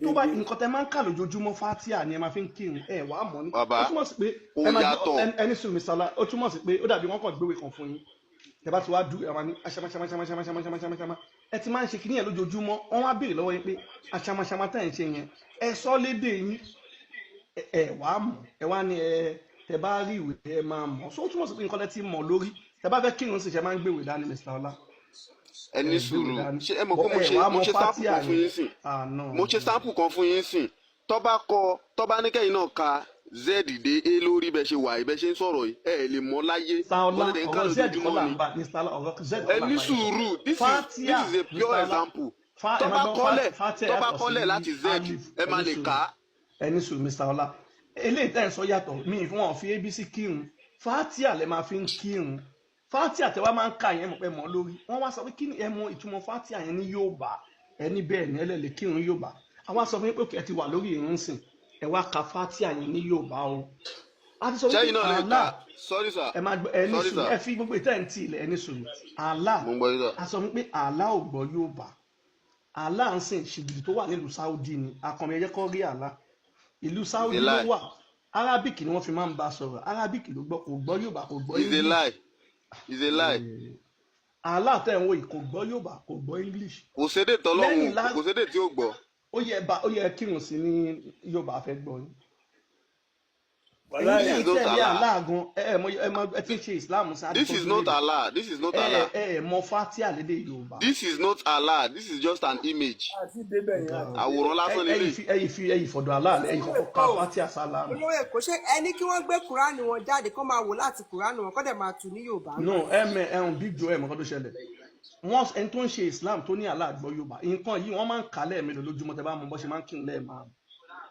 tó bá nǹkan tẹ máa ń kà lójoojúmọ́ Fatia ni ẹ máa fi ń kírun ẹ wàá mọ̀ ní Bàbá, ó túmọ̀ sí pé ó ẹ máa yàtọ̀. gbọ́ ẹni sùn mi sálá ó túmọ̀ sí pé ó dàbí wọ́n kàn gbéwèé kan fún yín ẹ bá ti wá dú ẹ máa ní aṣamaṣamaṣamaṣamaṣamaṣamaṣama ẹ ti máa ń ṣe kíní yẹn lójoojúmọ́ wọ́n wá béèrè lọ́wọ́ yín pé aṣamaṣama tẹ̀ ń ṣe yẹn ẹ sọ lédè yín ẹ wà á mọ̀ ẹ wá ní ẹ tẹ bá rí ìwé ẹ máa mọ̀ so ó túmọ̀ sí pé nǹkan tẹ ti mọ̀ lórí tẹ bá fẹ́ kírun sì ṣe máa ń gbéwèé dání Mr. Ọlá. ẹ ní gbéwèé sùúrù dání ṣé ẹ mọ̀ pé wàá mo mọ ṣe sample fatia kan fún yẹn yín sìn no mo ṣe sample kan fún yín sìn tọ́ba ní kẹ́yìn náà ka z dé a lórí bẹ́ẹ̀ ṣe wà yìí bẹ́ẹ̀ ṣe ń sọ̀rọ̀ yìí ẹ lè mọ̀ láyé Saola bọ́sẹ̀ tẹ̀ ń kà ọ̀rọ̀ z kọ́ lójoojúmọ́ là ni ń bá Mr. Ọlá ọ̀rọ̀ z ẹ kọ́ là ń ní bá yẹn sùúrù this fatia is a Mr. pure Ọlá example ẹ máa gbọ́ fatia tọ́ba yàtọ̀ kọ́lẹ̀ sí láti z alif ẹ máa lè kà á ẹni sùn Mr. Ọlá eléyìí tẹ́ ń sọ yàtọ̀ míì fún wọn fi abc kírun fatia lẹ máa fi ń kírun fatia tẹ wá máa ń kà yẹn mọ̀ pé mọ̀ lórí wọ́n wá sọ pé kí ni ẹ mọ ìtumọ̀ fatia yẹn ní Yorùbá ẹni bẹ́ẹ̀ ni ẹlẹ́lẹ̀ kírun Yorùbá àwa sọ fún yín pé ẹ ti wà lórí ìrun sìn ẹ wá ka fatia yẹn ní Yorùbá o a ti sọ wípé ṣẹ́yìn náà lè Allah kà sorry sir ẹ máa gbọ́ ẹni sorry sùn sir ẹ fi gbogbo ìtẹ́ǹtì ilẹ̀ ẹni sùn Allah mo ń gbọ́ yín sir. a sọ wípé Allah ò gbọ́ Yorùbá Allah ń sìn ṣìgìdì tó wà nílùú Saudi ni akọni ẹjẹ kọ́ rí Allah ìlú Saudi ló lie. wà Arabic ni wọ́n fi máa ń bá sọ̀rọ̀ Arabic ló gbọ́ kò gbọ́ Yorùbá kò gbọ́ It's a English lie. It's a lie. Allah tẹ̀ ń wò yìí kò gbọ́ Yorùbá kò gbọ́ English Kò sédè tọ́lọ́hún lẹ́yìn lá kò sédè tí ó gbọ́. ó yẹ kírun sí ní Yorùbá fẹ́ gbọ́ yín wàhálà ẹ̀yin This is tẹ̀ not ní Allah. Allah gan ẹ ti ń ṣe Islam sáà This is not Allah. This is not Allah. ẹ mọ Fatia lédè Yorùbá This is not Allah. This is just an image. àti débẹ̀ yẹn àti Àwòrán lásán nílé. ẹ̀yin fọ̀dọ̀ Allah ẹ̀yin fọ̀dọ̀ ká Fatia sálámù. olówó èkó ṣé ẹni kí wọ́n gbé kúránì wọn jáde kó máa wò láti kúránì wọn kó dẹ̀ máa tù ní Yorùbá. no ẹ̀hún big joe ẹ̀mọ́ kan tó ṣẹlẹ̀ wọ́n ẹni tó ń ṣe Islam tó ní Allah gbọ́ Yorùbá nǹkan yìí wọ́n máa ń kà á lẹ́ẹ̀mélòó lójúmọ́ tẹ́ bá mọ bọ́ ṣe máa ń kírun lẹ́ẹ̀márùn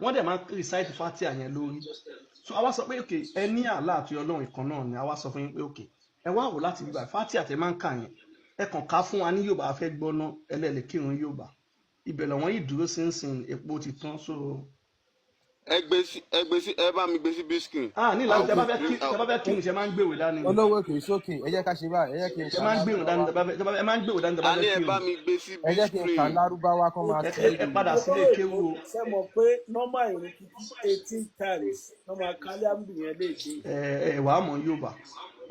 wọ́n dẹ̀ máa ń recite Fatia yẹn lórí so àwa sọ pé ok ẹ ní Allah àti Ọlọ́run ìkan náà ni àwa sọ fún yín pé ok ẹ wá wò láti bíbá Fatia tẹ́ máa ń kà yẹn ẹ kàn ká fún wa ní Yorùbá fẹ́ gbọ́ná ẹlẹ́lẹ̀ kírun Yorùbá ibẹ̀ lọ́wọ́n yìí dúró sínsìn epo ti tán so. Ẹ bá mi gbé sí bísíkìn. ní ìlànà tẹ́ bá fẹ́ kírun ṣe máa ń gbèwè dání ni olówó kì í sókè ẹ jẹ́ ká ṣe báyìí ẹ jẹ́ kí n ṣe máa ń gbèwè dání ẹ máa ń gbèwè dání tẹ́ bá A ní fẹ́ ẹ bá kírun mi gbé sí ẹ jẹ́ kí n kà bísíkìn. lárúbáwá kó máa tẹ́ ẹ padà sílé kéwu o. ṣe mọ̀ pé nọ́mbà ìrìn kíkí 18 times nọ́mbà kálíàmù yẹn lè dé wàá mọ̀ Yorùbá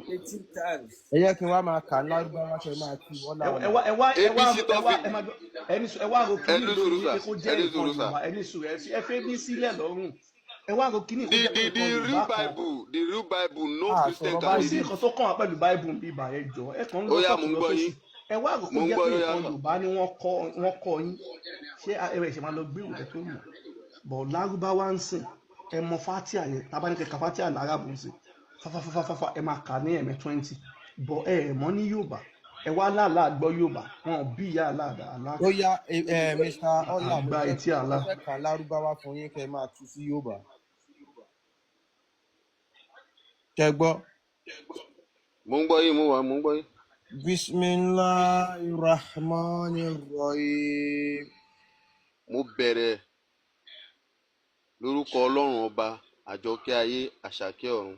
18 times. ẹ jẹ́ kí n wá máa kà lárúbáwá kẹ́ máa kí wọ́n láwọn. ẹ wá ro kíní Ẹni lórí sùúrù sà, pé kó jẹ́ ẹni nǹkan sùúrù sà. Yorùbá ẹni sùúrù ẹ fẹ́ bí sílẹ̀ lọ́rùn ẹ wá ro kíní kó jẹ́ pé The nǹkan real Yorùbá kan Bible, no Ah, Christian sọ̀rọ̀ kò can sí read it. nǹkan tó kàn wá pẹ̀lú Bible bí ibà ẹ jọ ẹ kàn ń lọ Ó yá, sọ́tún mo ń lọ gbọ́ sósì yín. ẹ wá ro kó Mo ń jẹ́ gbọ́ pé yín, nǹkan yàtọ̀. Yorùbá ni wọ́n kọ́ yín ṣé ẹ ṣe máa lọ gbé ìwé tó mọ̀ bọ̀ lárúbáwá ń sìn ẹ mọ Fatia yẹn tábà ní kẹka Fatia lárabù ń sìn fáfáfáfáfá ẹ máa kà ní ẹ̀mẹ́ 20 bọ̀ ẹ mọ̀ ní Yorùbá ẹ wá láàlá gbọ́ Yorùbá wọn ò bí ìyá aláàdá alá ó yá Mr. Ọlá mo àgbà fẹ́ etí àlá. kà lárúbáwá fún yín kẹ́ máa tú sí Yorùbá. kẹ́ gbọ́. Mo ń gbọ́ yín, mo ń gbọ́ yín. Bismillahirrahmanirrahim. Mo bẹ̀rẹ̀ lórúkọ Ọlọ́run ọba àjọkẹ́ ayé àṣàkẹ́ ọ̀run.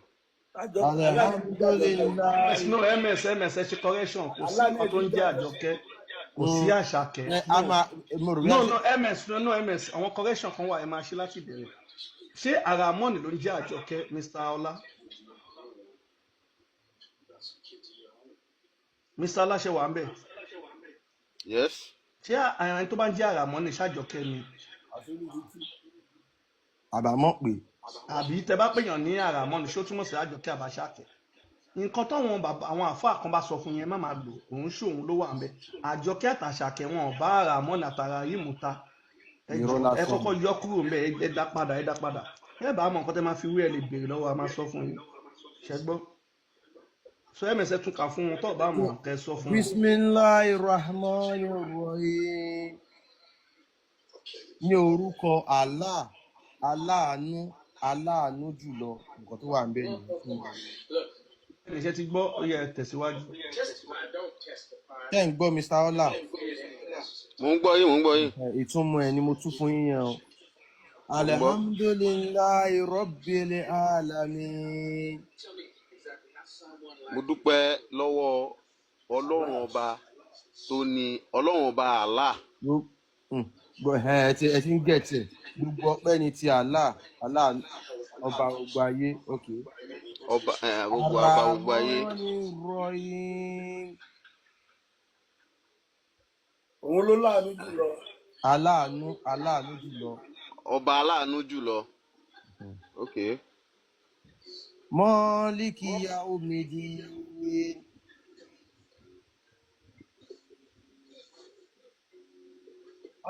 Alhamdulillah. no ms ẹ ṣe correction kò sí nǹkan tó ń jẹ́ Àjọkẹ́ kò sí Àṣàkẹ́ a máa mo rò bí no ms àwọn correction kan wà ẹ máa ṣe láti bẹ̀rẹ̀ ṣé Àràmọ́ọ̀nì ló ń jẹ́ Àjọkẹ́ Mr. Ọlá Mr. Ọlá ṣe wà ń bẹ̀ Yes. ṣé ẹni tó bá ń jẹ́ Àràmọ́ọ̀nì ṣàjọkẹ́ ni àbámọ̀ pé àbí tẹ bá pèèyàn ní Àràmọ́ọ̀nì ṣó túmọ̀ sí Àjọkẹ́ àbáṣàkẹ́ nǹkan táwọn àwọn àfáà kan bá sọ fún yẹn má máa lò òun ṣòun ló wà ń bẹ Àjọkẹ́ àtàṣàkẹ́ wọn bá Àràmọ́ọ̀nì àtàrà yìí mú ta ẹ kọ́kọ́ yọ kúrò ń bẹ ẹ dá padà ẹ bá mọ nǹkan tẹ máa fi wí ẹ lè béèrè lọ́wọ́ a máa sọ fún yín ṣẹgbọ́ sọ ẹmẹsẹ tún kà fún wọn tó bá mọ kẹ sọ fún wọn. Bismillahirrahmanirrahim. ní orúkọ Allah aláàánú jùlọ nǹkan tó wà ń bẹ yìí fún wa. iṣẹ́ ti gbọ́ ó yẹ tẹ̀síwájú. ṣé ń gbọ́ Mr. Ọlá? Mo ń gbọ́ yín. ìtumọ̀ ẹ̀ ni mo tún fún yín yẹn o. Alhamdulillahi Rabbil alamin. Mo dúpẹ́ lọ́wọ́ Ọlọ́run ọba tó ní Ọlọ́run ọba Allah. ẹ ti ń gẹ̀tẹ̀ gbogbo ọpẹ́ ni ti Allah ọba gbogbo ayé ok. Ọba gbogbo ayé. òun ló láàánú jùlọ. aláàánú jùlọ. Ọba aláàánú jùlọ. Ok. Mọ́líkì yawmiddin.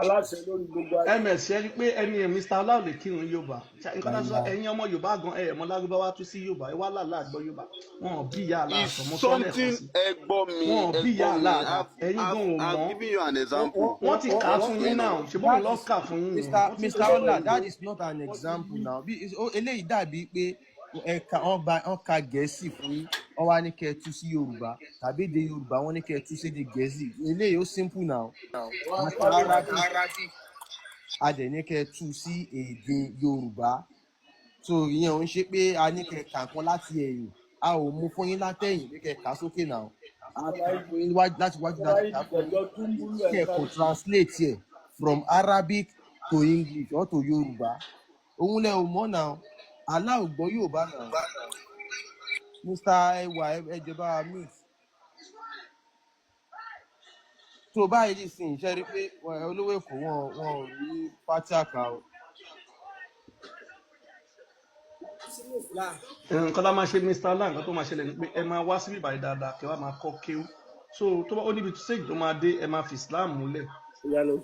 aláṣẹ lórí gbogbo ayé. ms ẹ rí i pé ẹni ẹ Mr. Ọlá ò lè kírun Yorùbá nǹkan tá a sọ ẹ̀yin ọmọ Yorùbá gan ẹ mọ Lárúbáwá tú sí Yorùbá ẹ wá làlá àgbọ Yorùbá wọn ò bí ìyá àlá It's àtọmọ sọlẹ kan something sí ẹgbọ́n mi wọn ò bí ìyá àlá ẹgbọ́n mi. àdá ẹ̀yin gan ò I'm mọ̀ giving you an example. wọ́n ti kà á fún yín náà ṣe bóun lọ kà fún yín yẹn wọ́n ti Mr. Ola, that is not an example now. Eléyìí dàbí pé ẹ̀ka wọ́n ka Gẹ̀ẹ́sì fún yín, wọ́n wá ní kẹ́ ẹ tú sí Yorùbá tàbí èdè Yorùbá wọ́n ní kẹ́ ẹ tú sí èdè Gẹ̀ẹ́sì. Eléyìí ó simple now. Arabic a dẹ̀ ní kẹ́ ẹ tú sí èdè Yorùbá. So ìyẹn ò ń ṣe pé a ní kẹ́ ẹ kà kan láti ẹ̀yìn, a ò mú fún yín látẹ̀yìn ní kẹ́ ẹ kà sókè now. A kà fún yín láti wájú láti kà fún yín kẹ́ ẹ kò translate ẹ̀ from Arabic to English or to Yorùbá. Òun lẹ ò mọ̀ náà, Allah ò gbọ́ Yorùbá náà. Mr. Ẹwà ẹjọba mix. Tó báyìí lè sìn ṣe rí pé olówó Èkó wọn ò rí pátákà o. nǹkan tá a máa ṣe Mr. Ọlá nǹkan tó máa ṣẹlẹ̀ ni pé ẹ máa wá síbí ìbàdí dáadáa kẹ́ wá máa kọ́ kéwú so tó bá ó níbi tó séjì tó máa dé ẹ máa fi Islam múlẹ̀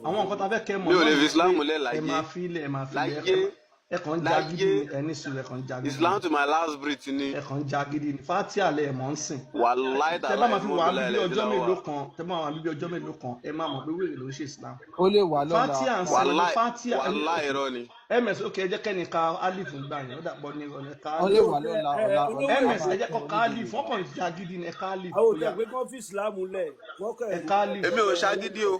àwọn nǹkan tá a fẹ́ kẹ́ mọ̀ Mi ò lè fi náà Islam ni múlẹ̀ pé ẹ láyé. máa fi ilẹ̀ ẹ máa fi ilẹ̀ Láyé. ẹ kàn ń jagídí ni ẹ ní sùúrù ẹ kàn ń jagídí Islam ni to my last breath ni. ẹ kàn ń jagídí ni Fatia lẹ ẹ mọ̀ ń sìn Wàláì tẹ tàlá bá máa fi wà á ìmọ̀bílẹ̀ bíbí ilẹ̀ ọjọ́ ìdílé mélòó wa. kan tẹ bá wà á bíbí ọjọ́ mélòó kan ẹ máa mọ̀ pé wèrè ló ń ṣe Islam Ó lè wà lọ́la. Fatia ń sìn lọ Fatia Wàláì irọ́ ni. ms ok ẹ jẹ́ kẹ́ni ka alif ń gbà yẹn ó dàpọ̀ ní ìrọ̀lẹ́ ká Ó lè alif wà lọ́la ọ̀la. ms ẹ jẹ́ kọ́ ká alif wọ́n kàn jagídí ni ẹ ká alif àwọn bóyá òjò pé kán fi ìsìlámù lẹ̀ wọ́n kọ̀ ẹ ká alif Èmi ò ṣagídí o.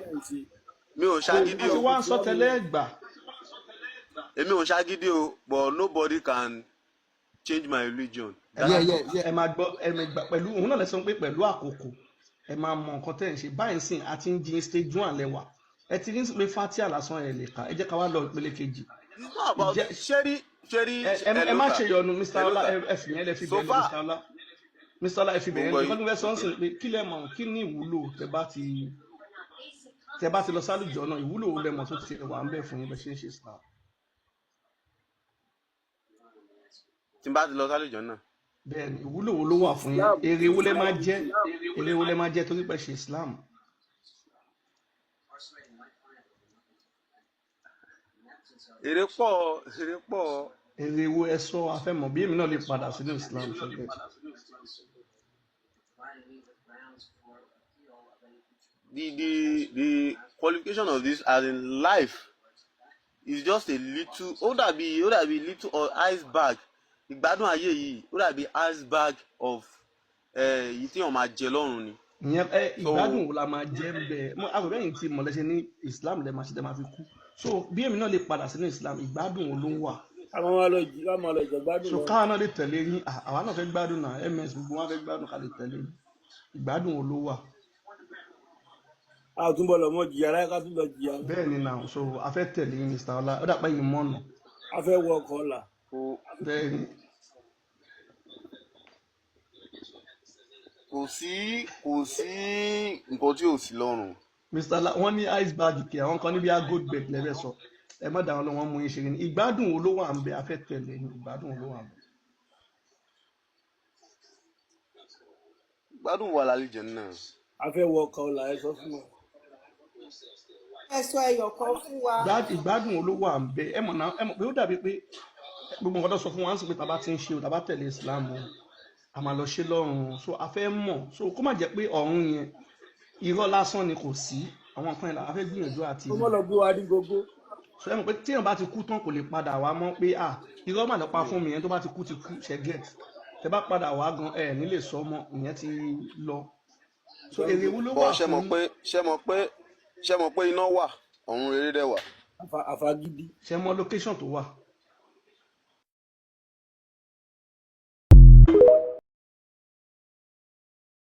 Mi ò so ṣagídí àti o. wá ń sọ tẹ́lẹ̀ ẹgbà Èmi ò ṣagídí o. But nobody can change my religion. ẹ máa gbọ́ ẹ máa gbà pẹ̀lú òun náà lè sọ pé pẹ̀lú àkókò ẹ máa mọ nǹkan tẹ́ ẹ̀ ń ṣe báyìí sìn àti ń jí stage one lẹ́wà ẹ ti ní pé Fatia lásán ẹ lè kà ẹ jẹ́ ká wá lọ ìpele kejì It's not about ṣẹ́rí ẹ má ṣe yọnu Mr. Ọlá ẹ fi yẹn lẹ fi bẹ̀rẹ̀ So far. Mr. Ọlá Mr. Ọlá ẹ fi bẹ̀rẹ̀ Gbogbo ní kọ́ni fẹ́ sọ́nsìn pé kí lẹ mọ̀ kí ní ìwúlò tẹ bá ti lọ sálùjọ náà ìwúlò wo lẹ mọ̀ tó ti wà ń bẹ̀ fún yín bẹ ṣe ń ṣe Islam. tí n bá ti lọ sálùjọ náà. Bẹ́ẹ̀ni ìwúlò wo ló wà fún yín èrè wo lẹ máa jẹ èrè wo lẹ máa jẹ torí pé ṣe Islam. Èrè pọ̀. Èrè wo ẹ sọ afẹ́mọ̀ bí èmi náà lè padà sínú Islam ṣẹlẹ̀. The qualification of this as in life is just a little ó dàbí little or iceberg. Ìgbádùn ayé yìí ó dàbí iceberg of èyí tí wọ́n máa jẹ lọ́run ni. Ìyẹn ìgbádùn wo la máa jẹ bẹ́ẹ̀ àgbẹ̀bẹ̀ yìí ti mọ̀lẹ́sẹ̀ ní Islam lẹ́ẹ̀ máa ṣe tẹ́ máa fi kú so bí èmi náà lè padà sínú Islam ìgbádùn wo ló ń wà. àwọn máa lọ jì ká máa lọ jẹ gbádùn so lọ. káwọn náà lè tẹ̀lé yín àwa náà fẹ́ gbádùn náà ms gbogbo wọn fẹ́ gbádùn ká lè tẹ̀lé yín ìgbádùn wo ló wà. a ò túnbọ̀ lọ mọ jìyà láyé ká tún lọ jìyà. bẹ́ẹ̀ ni náà so a fẹ́ tẹ̀lé yín Mr. Ọlá ó dàpẹ́ yín mọ́nà. a fẹ́ wọ ọkọ̀ ọ̀la. bẹ́ẹ̀ ni. kò sí nǹkan tí ò sí lọ́run. Mr. Ọlá wọ́n ní iceberg kí àwọn kan níbi gold bed lẹ́fẹ̀ẹ́ sọ ẹ má dáhùn lọ wọ́n mú yín ṣe ní ìgbádùn wo ló wà ń bẹ a fẹ́ tẹ̀lé yín ìgbádùn wo ló wà ń bẹ. Gbádùn wà lálejò náà. a fẹ́ wọ ọkọ̀ ọ̀la ẹ sọ fún wa. ẹ sọ ẹyọ kan fún wa. ìgbádùn wo ló wà ń bẹ ẹ mọ̀ náà ẹ mọ̀ pé ó dàbí pé gbogbo nǹkan tó sọ fún wa ń sọ pé tàbá ti ń ṣe o tàbá tẹ̀lé Islam o a máa lọ ṣe lọ́run so a fẹ́ mọ̀ so kó má jẹ́ pé ọ̀run yẹn irọ́ lásán ni kò sí àwọn nǹkan ìlànà a fẹ́ gbìyànjú àti. ó mọ̀ lọ bí wa ní gbogbo. so ẹ mọ̀ pé téèyàn bá ti kú tán kò lè padà wá mọ́ pé irọ́ mà lọ pa fún mi yẹn tó bá ti kú ṣe get tẹ bá padà wá gan ẹ nílé sọ mọ́ ìyẹn ti lọ so èrè wo ló wà fún. ṣé mọ̀ pé iná wà ọ̀run rere dẹ̀ wà. àfagídí. ṣé mọ̀ location tó wà.